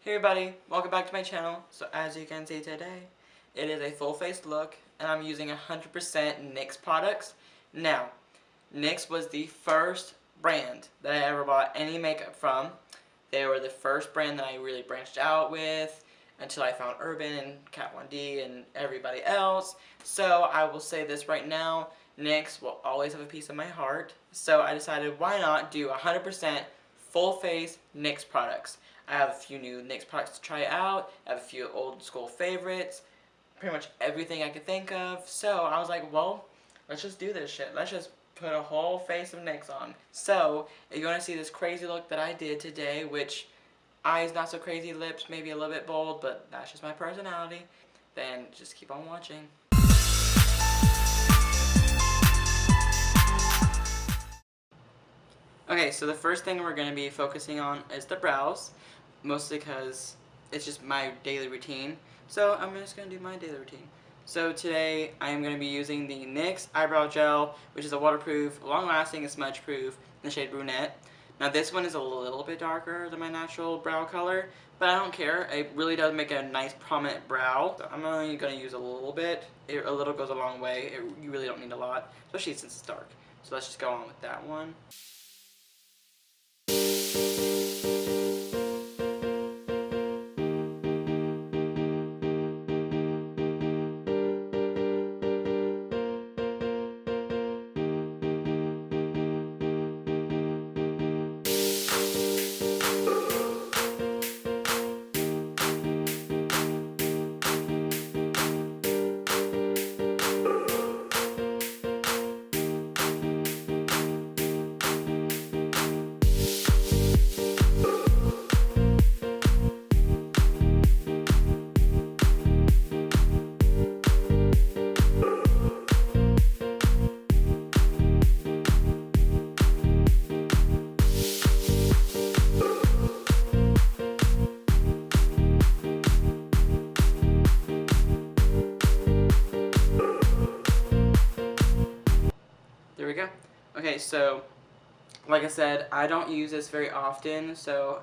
Hey everybody, welcome back to my channel. So as you can see today, it is a full face look and I'm using 100% NYX products. Now, NYX was the first brand that I ever bought any makeup from. They were the first brand that I really branched out with until I found Urban and Kat Von D and everybody else. So I will say this right now, NYX will always have a piece of my heart. So I decided why not do 100% full face NYX products. I have a few new NYX products to try out. I have a few old school favorites. Pretty much everything I could think of. So I was like, well, let's just do this shit. Let's just put a whole face of NYX on. So if you want to see this crazy look that I did today, which eyes not so crazy, lips maybe a little bit bold, but that's just my personality, then just keep on watching. Okay, so the first thing we're going to be focusing on is the brows, mostly because it's just my daily routine. So I'm just going to do my daily routine. So today I'm going to be using the NYX Eyebrow Gel, which is a waterproof, long-lasting, and smudge-proof in the shade Brunette. Now this one is a little bit darker than my natural brow color, but I don't care. It really does make a nice prominent brow. So I'm only going to use a little bit. A little goes a long way. You really don't need a lot, especially since it's dark. So let's just go on with that one. There we go. Okay, so like I said, I don't use this very often, so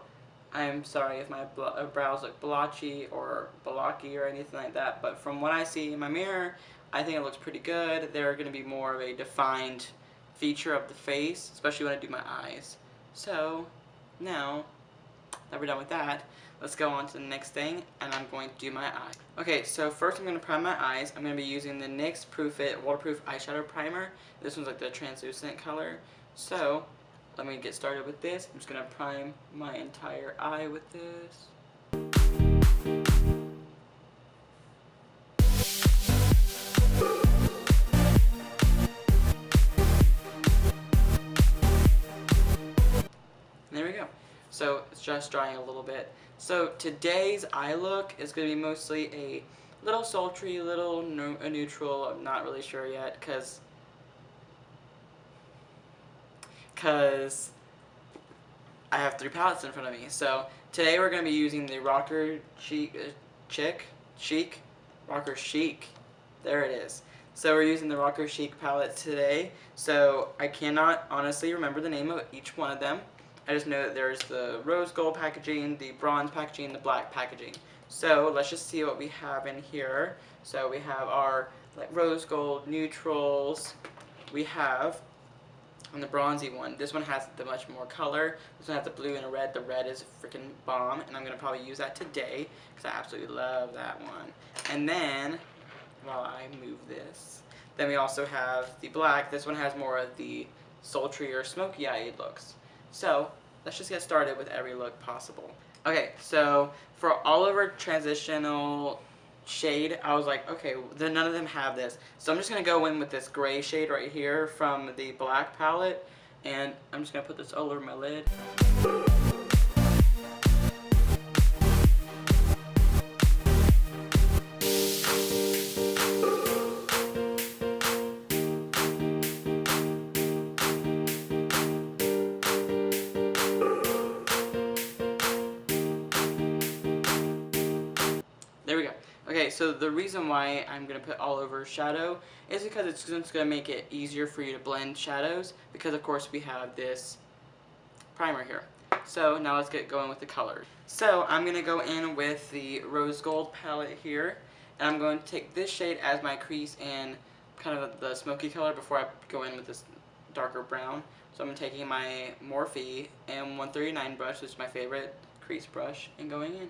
I'm sorry if my brows look blotchy or blocky or anything like that, but from what I see in my mirror, I think it looks pretty good. They're going to be more of a defined feature of the face, especially when I do my eyes. So now that we're done with that, let's go on to the next thing, and I'm going to do my eye. Okay, so first I'm going to prime my eyes. I'm going to be using the NYX Proof It Waterproof Eyeshadow Primer. This one's like the translucent color. So let me get started with this. I'm just going to prime my entire eye with this. There we go. So it's just drying a little bit. So today's eye look is going to be mostly a little sultry, little neutral. I'm not really sure yet because I have 3 palettes in front of me. So today we're going to be using the Rocker Chic. There it is. So we're using the Rocker Chic palette today. So I cannot honestly remember the name of each one of them. I just know that there's the rose gold packaging, the bronze packaging, and the black packaging. So let's just see what we have in here. So we have our rose gold neutrals. We have on the bronzy one. This one has the much more color. This one has the blue and a red. The red is freaking bomb, and I'm gonna probably use that today because I absolutely love that one. And then while I move this, then we also have the black. This one has more of the sultry or smoky eyed looks. So let's just get started with every look possible. Okay, so for all of our transitional shade, I was like, okay, none of them have this. So I'm just going to go in with this gray shade right here from the black palette. And I'm just going to put this all over my lid. There we go. Okay, so the reason why I'm going to put all over shadow is because it's going to make it easier for you to blend shadows, because of course we have this primer here. So now let's get going with the colors. So I'm going to go in with the Rose Gold palette here, and I'm going to take this shade as my crease and kind of the smoky color before I go in with this darker brown. So I'm taking my Morphe M139 brush, which is my favorite crease brush, and going in.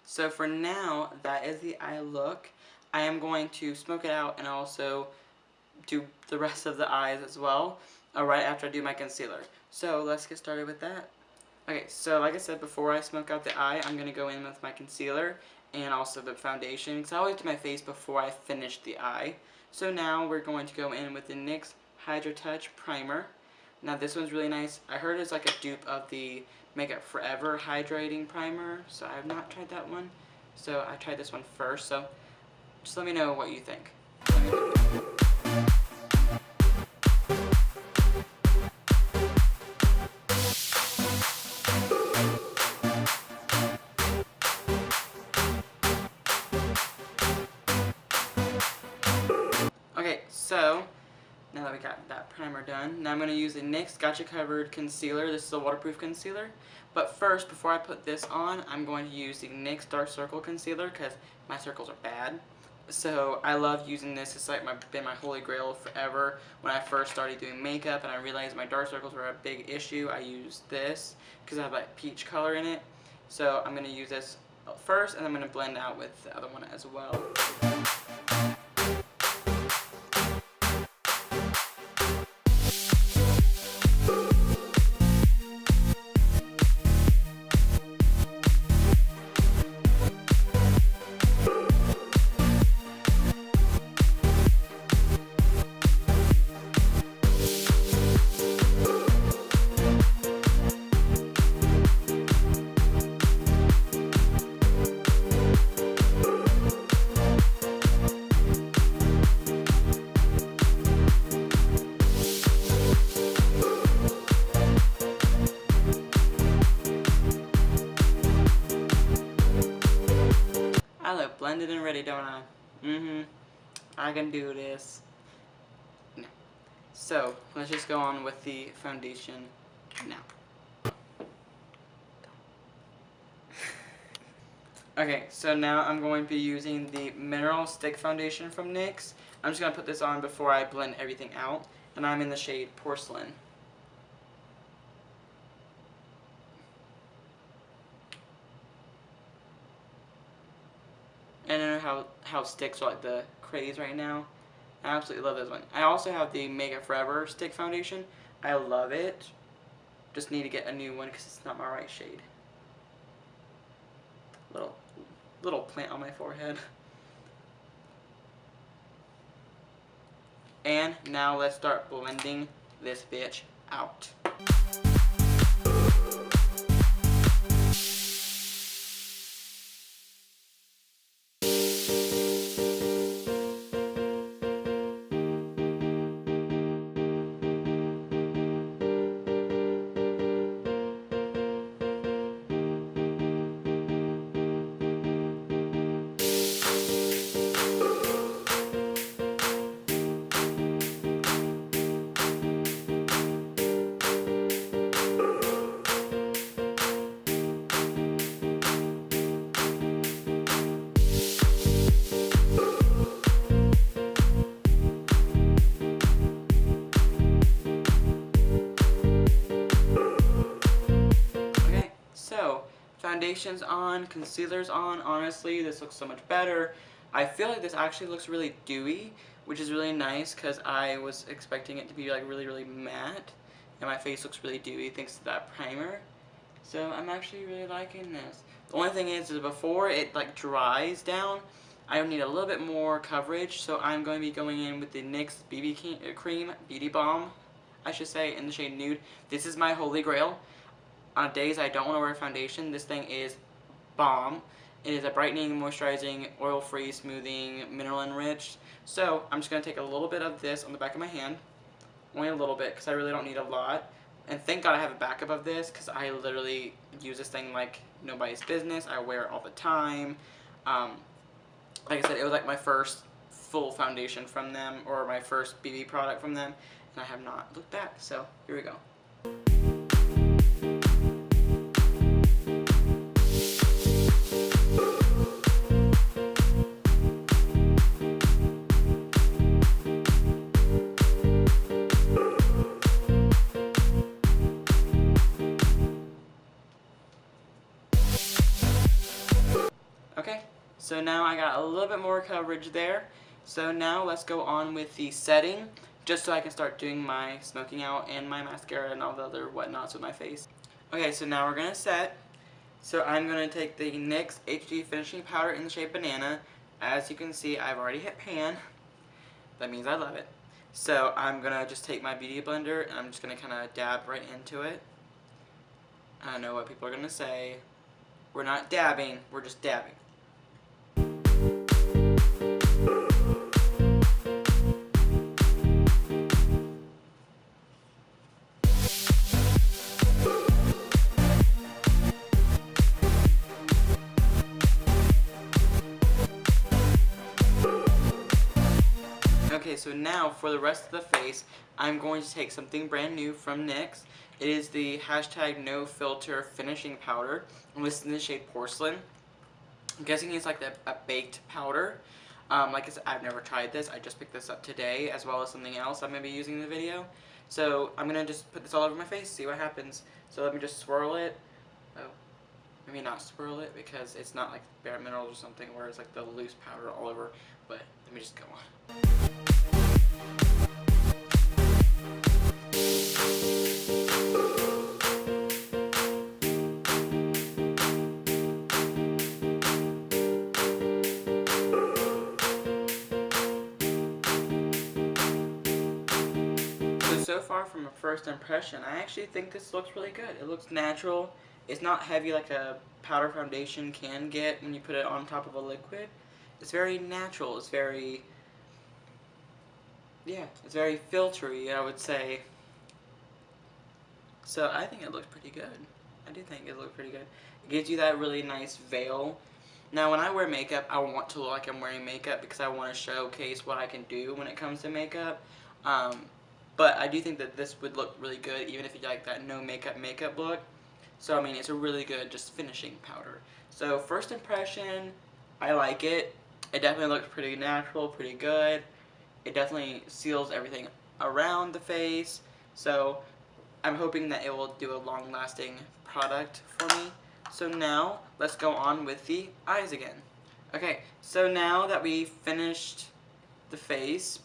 So for now, that is the eye look. I am going to smoke it out and also do the rest of the eyes as well, right after I do my concealer. So let's get started with that. Okay, so like I said, before I smoke out the eye, I'm going to go in with my concealer and also the foundation, because I always do my face before I finish the eye. So now we're going to go in with the NYX Hydra Touch Primer. Now this one's really nice. I heard it's like a dupe of the Makeup Forever Hydrating Primer, so I have not tried that one. So I tried this one first, so just let me know what you think. Okay, so now that we got that primer done, now I'm going to use the NYX Gotcha Covered Concealer. This is a waterproof concealer. But first, before I put this on, I'm going to use the NYX Dark Circle Concealer because my circles are bad. So I love using this. It's like been my holy grail forever. When I first started doing makeup and I realized my dark circles were a big issue, I used this because I have like peach color in it. So I'm going to use this first, and I'm going to blend out with the other one as well. I look blended and ready, don't I? I can do this. No. So, let's just go on with the foundation now. Okay, so now I'm going to be using the Mineral Stick Foundation from NYX. I'm just going to put this on before I blend everything out. And I'm in the shade Porcelain. And I don't know how sticks are like the craze right now. I absolutely love this one. I also have the Makeup Forever Stick Foundation. I love it. Just need to get a new one because it's not my right shade. Little plant on my forehead. And now let's start blending this bitch out. Foundation's on, concealer's on. Honestly, this looks so much better. I feel like this actually looks really dewy, which is really nice because I was expecting it to be like really matte, and my face looks really dewy thanks to that primer. So I'm actually really liking this. The only thing is before it like dries down, I need a little bit more coverage, so I'm going to be going in with the NYX BB Cream Beauty Balm, I should say, in the shade Nude. This is my holy grail. On days I don't want to wear foundation, this thing is bomb. It is a brightening, moisturizing, oil-free, smoothing, mineral-enriched. So I'm just going to take a little bit of this on the back of my hand. Only a little bit because I really don't need a lot. And thank God I have a backup of this because I literally use this thing like nobody's business. I wear it all the time. Like I said, it was like my first full foundation from them, or my first BB product from them, and I have not looked back. So here we go. Okay, so now I got a little bit more coverage there. So now let's go on with the setting, just so I can start doing my smoking out and my mascara and all the other whatnots with my face. Okay, so now we're going to set. So I'm going to take the NYX HD Finishing Powder in the shade Banana. As you can see, I've already hit pan. That means I love it. So I'm going to just take my beauty blender and I'm just going to kind of dab right into it. I know what people are going to say. We're not dabbing, we're just dabbing. Okay, so now for the rest of the face, I'm going to take something brand new from NYX. It is the hashtag No Filter Finishing Powder, and this is in the shade Porcelain. I'm guessing it's like a baked powder. Like I said, I've never tried this. I just picked this up today, as well as something else I'm going to be using in the video. So I'm going to just put this all over my face, see what happens. So let me just swirl it. Oh, maybe not swirl it because it's not like Bare Minerals or something where it's like the loose powder all over. But let me just go on. So far from a first impression, I actually think this looks really good. It looks natural. It's not heavy like a powder foundation can get when you put it on top of a liquid. It's very natural. It's very, yeah, it's very filtery, I would say. So I think it looks pretty good. I do think it looks pretty good. It gives you that really nice veil. Now when I wear makeup, I want to look like I'm wearing makeup because I want to showcase what I can do when it comes to makeup. But I do think that this would look really good even if you like that no makeup look. So I mean, it's a really good just finishing powder. So first impression, I like it. It definitely looks pretty natural, pretty good. It definitely seals everything around the face. So I'm hoping that it will do a long-lasting product for me. So now let's go on with the eyes again. Okay, so now that we finished the face,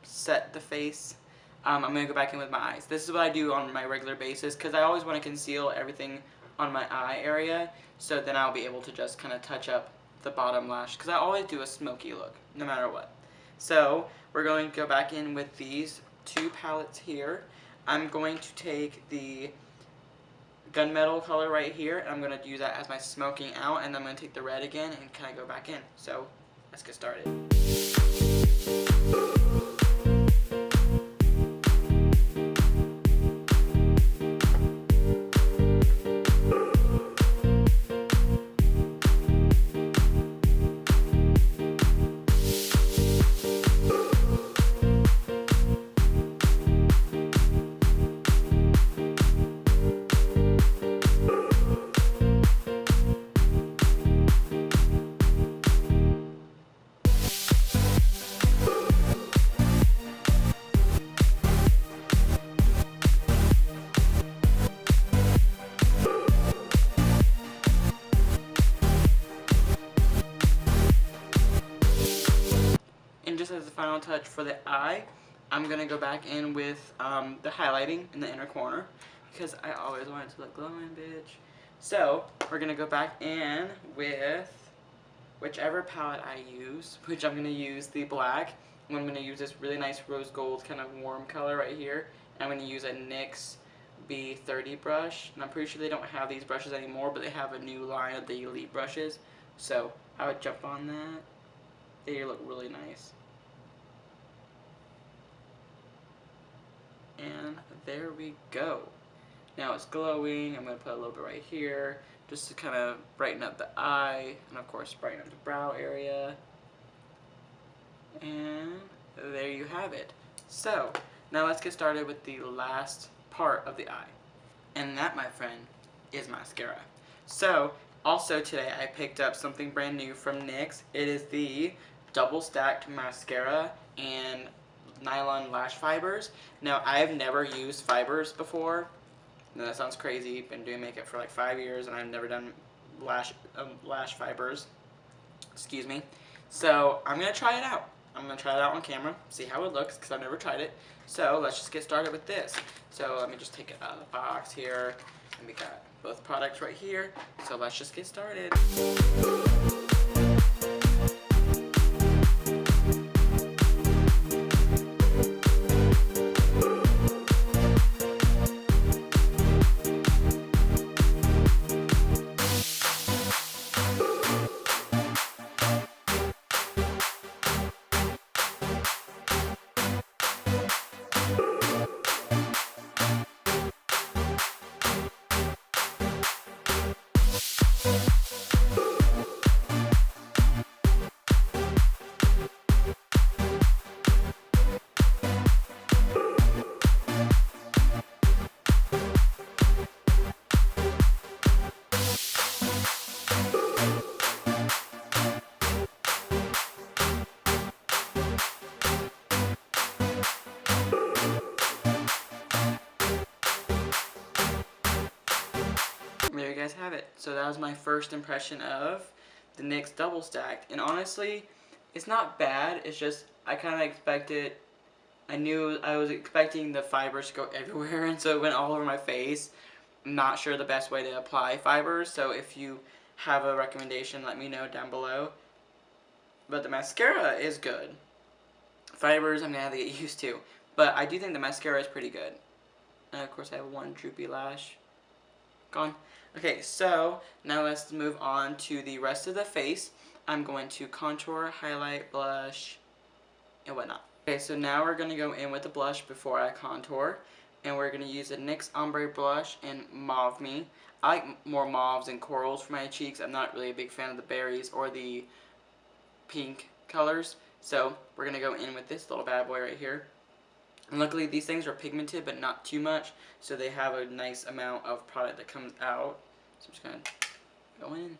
set the face. I'm going to go back in with my eyes. This is what I do on my regular basis because I always want to conceal everything on my eye area, so then I'll be able to just kind of touch up the bottom lash because I always do a smoky look no matter what. So we're going to go back in with these two palettes here. I'm going to take the gunmetal color right here, and I'm going to use that as my smoking out, and then I'm going to take the red again and kind of go back in. So let's get started. And just as a final touch for the eye, I'm going to go back in with the highlighting in the inner corner because I always want it to look glowing, bitch. So we're going to go back in with whichever palette I use, which I'm going to use the black. And I'm going to use this really nice rose gold kind of warm color right here. And I'm going to use a NYX B30 brush. And I'm pretty sure they don't have these brushes anymore, but they have a new line of the Elite brushes. So I would jump on that. They look really nice. And there we go. Now it's glowing. I'm going to put a little bit right here just to kind of brighten up the eye and of course brighten up the brow area. And there you have it. So now let's get started with the last part of the eye. And that, my friend, is mascara. So also today I picked up something brand new from NYX. It is the double stacked mascara and nylon lash fibers. Now I've never used fibers before. Now, that sounds crazy. Been doing makeup for like 5 years and I've never done lash fibers. Excuse me. So I'm gonna try it out. I'm gonna try it out on camera, see how it looks because I've never tried it. So let's just get started with this. So let me just take it out of the box here, and we got both products right here. So let's just get started. There you guys have it. So that was my first impression of the NYX double stacked, and honestly it's not bad. It's just I kind of expected, I was expecting the fibers to go everywhere, and so it went all over my face. I'm not sure the best way to apply fibers, so if you have a recommendation, let me know down below. But the mascara is good. Fibers I'm gonna have to get used to, but I do think the mascara is pretty good. And of course I have one droopy lash gone. Okay, so now let's move on to the rest of the face. I'm going to contour, highlight, blush, and whatnot. Okay, so now we're going to go in with the blush before I contour. And we're going to use a NYX Ombre Blush in Mauve Me. I like more mauves and corals for my cheeks. I'm not really a big fan of the berries or the pink colors. So we're going to go in with this little bad boy right here. And luckily these things are pigmented but not too much, so they have a nice amount of product that comes out. So I'm just going to go in.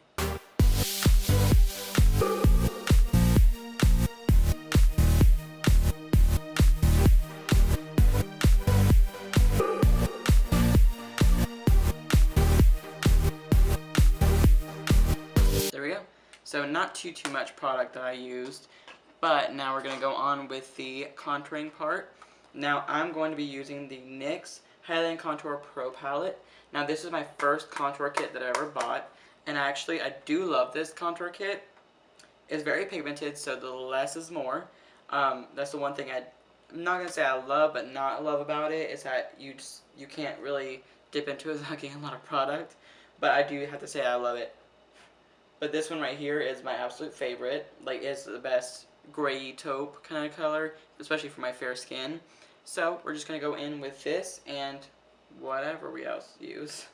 There we go. So not too much product that I used, But now we're going to go on with the contouring part. Now I'm going to be using the NYX Highlight & Contour Pro palette. Now this is my first contour kit that I ever bought, and actually I do love this contour kit. It's very pigmented, so the less is more. That's the one thing I'm not going to say I love but not love about it, is that you can't really dip into it without getting a lot of product. But I do have to say I love it. But this one right here is my absolute favorite. Like, it's the best gray taupe kind of color, especially for my fair skin. So we're just going to go in with this and whatever we else use.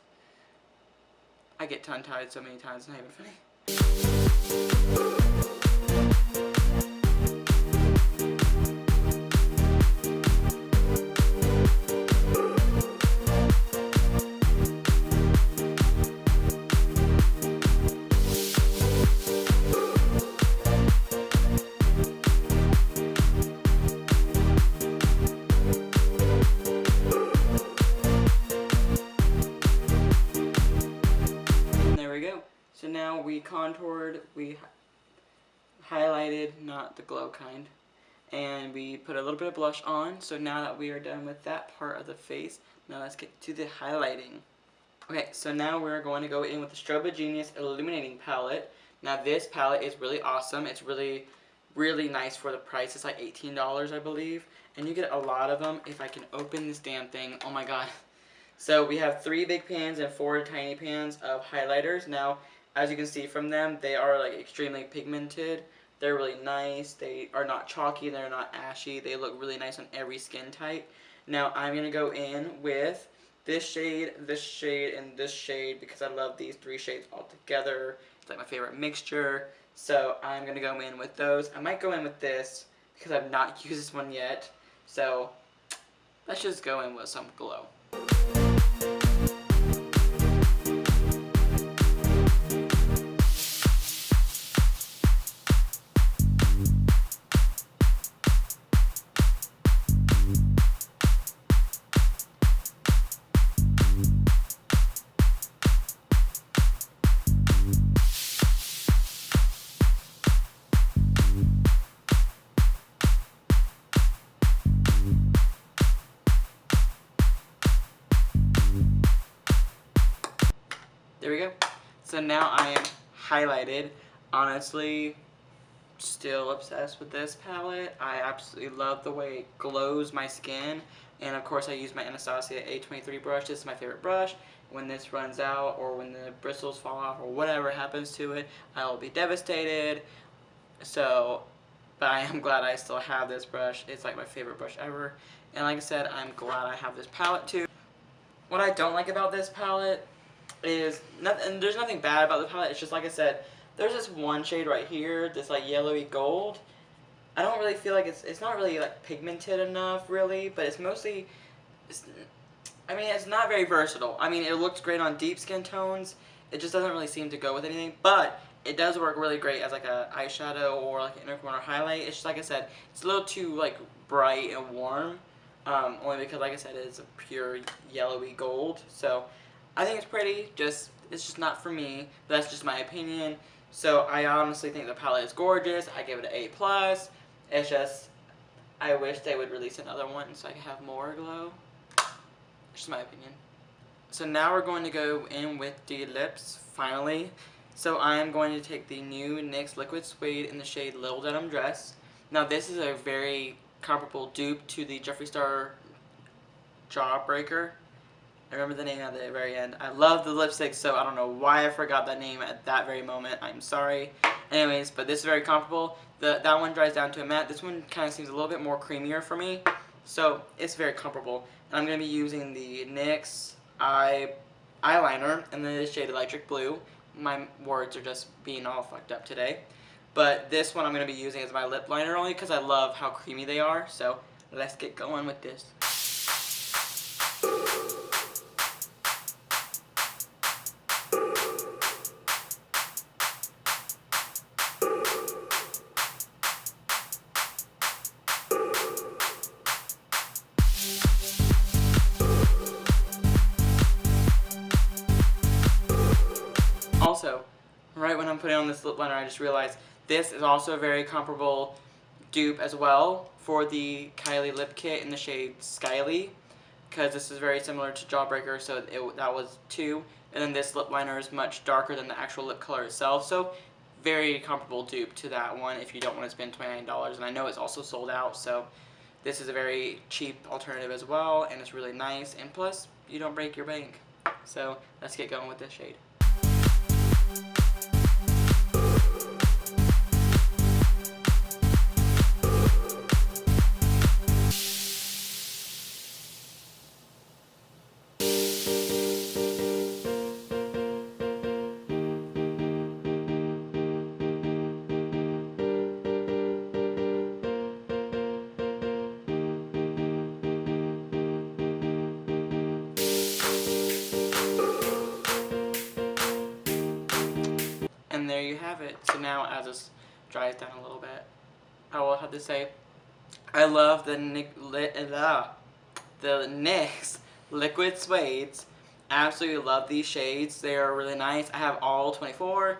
I get tongue-tied so many times, it's not even funny. So now we contoured, we highlighted, not the glow kind, and we put a little bit of blush on. So now that we are done with that part of the face, now let's get to the highlighting. Okay, so now we're going to go in with the Strobe Genius Illuminating Palette. Now this palette is really awesome. It's really, really nice for the price. It's like $18, I believe, and you get a lot of them. If I can open this damn thing, oh my god. So we have 3 big pans and 4 tiny pans of highlighters. Now, as you can see from them, they are like extremely pigmented. They're really nice. They are not chalky. They're not ashy. They look really nice on every skin type. Now I'm going to go in with this shade, and this shade because I love these 3 shades all together. It's like my favorite mixture. So I'm going to go in with those. I might go in with this because I've not used this one yet. So let's just go in with some glow. There we go. So now I am highlighted. Honestly, still obsessed with this palette. I absolutely love the way it glows my skin. And of course I use my Anastasia A23 brush. This is my favorite brush. When this runs out or when the bristles fall off or whatever happens to it, I will be devastated. So, but I am glad I still have this brush. It's like my favorite brush ever. And like I said, I'm glad I have this palette too. What I don't like about this palette is nothing, and there's nothing bad about the palette. It's just like I said, there's this one shade right here, this like yellowy gold. I don't really feel like it's not really like pigmented enough really, but it's mostly, I mean, it's not very versatile. I mean, it looks great on deep skin tones. It just doesn't really seem to go with anything, but it does work really great as like a eyeshadow or like an inner corner highlight. It's just like I said, it's a little too like bright and warm, only because like I said, it's a pure yellowy gold. So I think it's pretty, it's just not for me, but that's just my opinion. So I honestly think the palette is gorgeous. I give it an A+. It's just, I wish they would release another one so I could have more glow. It's just my opinion. So now we're going to go in with the lips, finally. So I am going to take the new NYX Liquid Suede in the shade Little Denim Dress. Now this is a very comparable dupe to the Jeffree Star Jawbreaker. I remember the name at the very end. I love the lipstick, so I don't know why I forgot that name at that very moment. I'm sorry. Anyways, but this is very comparable. That one dries down to a matte. This one kind of seems a little bit more creamier for me. So it's very comparable. And I'm going to be using the NYX eyeliner in the shade Electric Blue. My words are just being all fucked up today. But this one I'm going to be using as my lip liner only because I love how creamy they are. So let's get going with this. Also, right when I'm putting on this lip liner, I just realized this is also very comparable dupe as well for the Kylie lip kit in the shade Skyly, because this is very similar to Jawbreaker, so that was 2. And then this lip liner is much darker than the actual lip color itself, so very comparable dupe to that one if you don't want to spend $29. And I know it's also sold out, so this is a very cheap alternative as well, and it's really nice, and plus you don't break your bank. So let's get going with this shade. And there you have it. So now as this dries down a little bit, I will have to say, I love the NYX Liquid Suedes. Absolutely love these shades. They are really nice. I have all 24.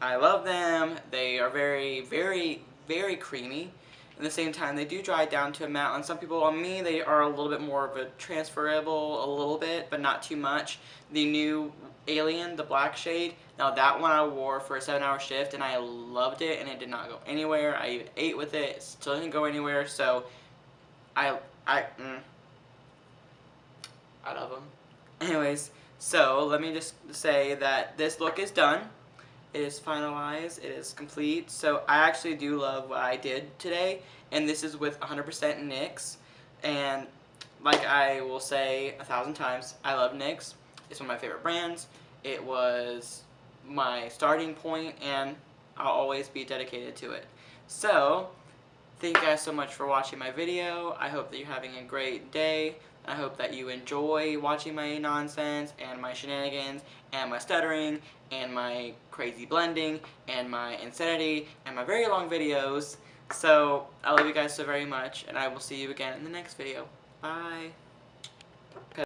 I love them. They are very, very, very creamy. At the same time, they do dry down to a matte. On some people, on me, they are a little bit more of a transferable, a little bit, but not too much. The new Alien, the black shade, now that one I wore for a 7-hour shift, and I loved it, and it did not go anywhere. I even ate with it. It still didn't go anywhere, so I love them. Anyways, so let me just say that this look is done. It is finalized. It is complete. So I actually do love what I did today, and this is with 100% NYX. And like I will say 1,000 times, I love NYX. It's one of my favorite brands. It was my starting point, and I'll always be dedicated to it. So thank you guys so much for watching my video. I hope that you're having a great day. I hope that you enjoy watching my nonsense and my shenanigans and my stuttering and my crazy blending and my insanity and my very long videos. So I love you guys so very much, and I will see you again in the next video. Bye.